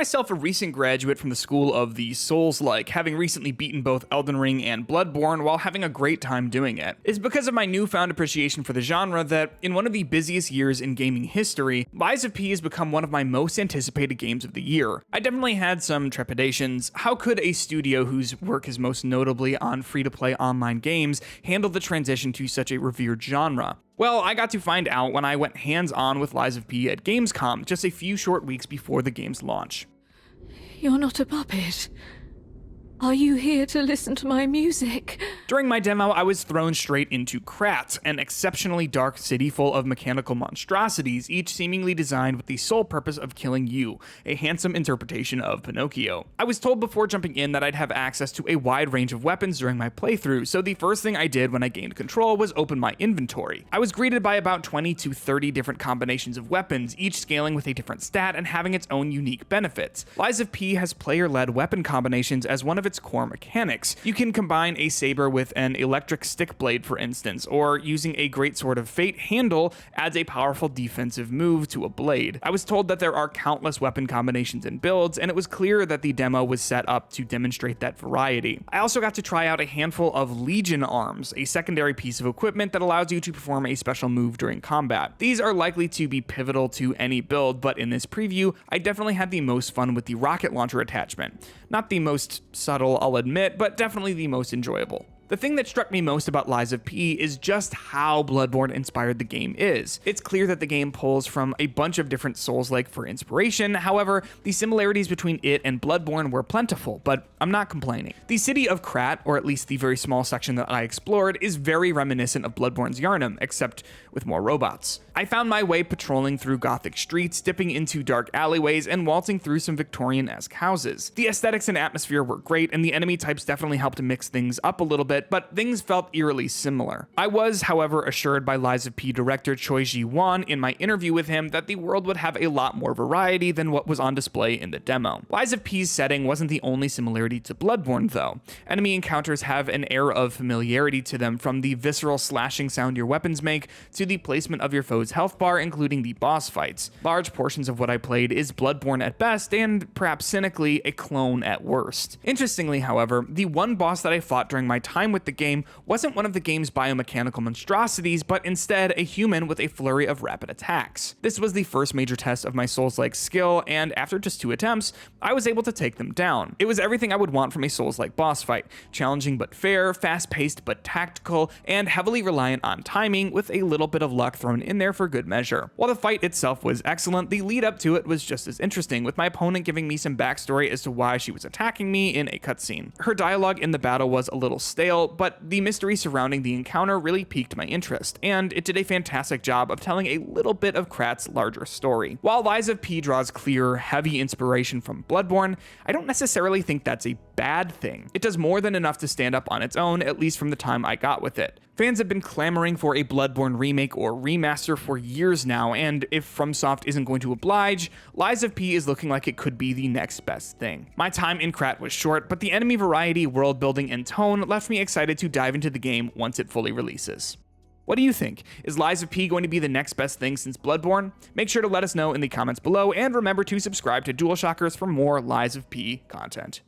myself a recent graduate from the school of the Soulslike, having recently beaten both Elden Ring and Bloodborne while having a great time doing it. It's because of my newfound appreciation for the genre that, in one of the busiest years in gaming history, Lies of P has become one of my most anticipated games of the year. I definitely had some trepidations. How could a studio whose work is most notably on free-to-play online games handle the transition to such a revered genre? Well, I got to find out when I went hands-on with Lies of P at Gamescom just a few short weeks before the game's launch. You're not a puppet. Are you here to listen to my music? During my demo, I was thrown straight into Krat, an exceptionally dark city full of mechanical monstrosities, each seemingly designed with the sole purpose of killing you, a handsome interpretation of Pinocchio. I was told before jumping in that I'd have access to a wide range of weapons during my playthrough, so the first thing I did when I gained control was open my inventory. I was greeted by about 20 to 30 different combinations of weapons, each scaling with a different stat and having its own unique benefits. Lies of P has player-led weapon combinations as one of its core mechanics. You can combine a saber with an electric stick blade, for instance, or using a greatsword of fate handle adds a powerful defensive move to a blade. I was told that there are countless weapon combinations and builds, and it was clear that the demo was set up to demonstrate that variety. I also got to try out a handful of Legion arms, a secondary piece of equipment that allows you to perform a special move during combat. These are likely to be pivotal to any build, but in this preview, I definitely had the most fun with the rocket launcher attachment. Not the most subtle, I'll admit, but definitely the most enjoyable. The thing that struck me most about Lies of P is just how Bloodborne inspired the game is. It's clear that the game pulls from a bunch of different Souls-like for inspiration, however, the similarities between it and Bloodborne were plentiful, but I'm not complaining. The city of Krat, or at least the very small section that I explored, is very reminiscent of Bloodborne's Yharnam, except with more robots. I found my way patrolling through gothic streets, dipping into dark alleyways, and waltzing through some Victorian-esque houses. The aesthetics and atmosphere were great, and the enemy types definitely helped to mix things up a little bit, but things felt eerily similar. I was, however, assured by Lies of P director Choi Ji-won in my interview with him that the world would have a lot more variety than what was on display in the demo. Lies of P's setting wasn't the only similarity to Bloodborne, though. Enemy encounters have an air of familiarity to them, from the visceral slashing sound your weapons make to the placement of your foe's health bar, including the boss fights. Large portions of what I played is Bloodborne at best, and perhaps cynically, a clone at worst. Interestingly, however, the one boss that I fought during my time with the game wasn't one of the game's biomechanical monstrosities, but instead a human with a flurry of rapid attacks. This was the first major test of my Souls-like skill, and after just 2 attempts, I was able to take them down. It was everything I would want from a Souls-like boss fight: challenging but fair, fast-paced but tactical, and heavily reliant on timing, with a little bit of luck thrown in there for good measure. While the fight itself was excellent, the lead up to it was just as interesting, with my opponent giving me some backstory as to why she was attacking me in a cutscene. Her dialogue in the battle was a little stale, but the mystery surrounding the encounter really piqued my interest, and it did a fantastic job of telling a little bit of Krat's larger story. While Lies of P draws clear, heavy inspiration from Bloodborne, I don't necessarily think that's a bad thing. It does more than enough to stand up on its own, at least from the time I got with it. Fans have been clamoring for a Bloodborne remake or remaster for years now, and if FromSoft isn't going to oblige, Lies of P is looking like it could be the next best thing. My time in Krat was short, but the enemy variety, world building, and tone left me excited to dive into the game once it fully releases. What do you think? Is Lies of P going to be the next best thing since Bloodborne? Make sure to let us know in the comments below, and remember to subscribe to DualShockers for more Lies of P content.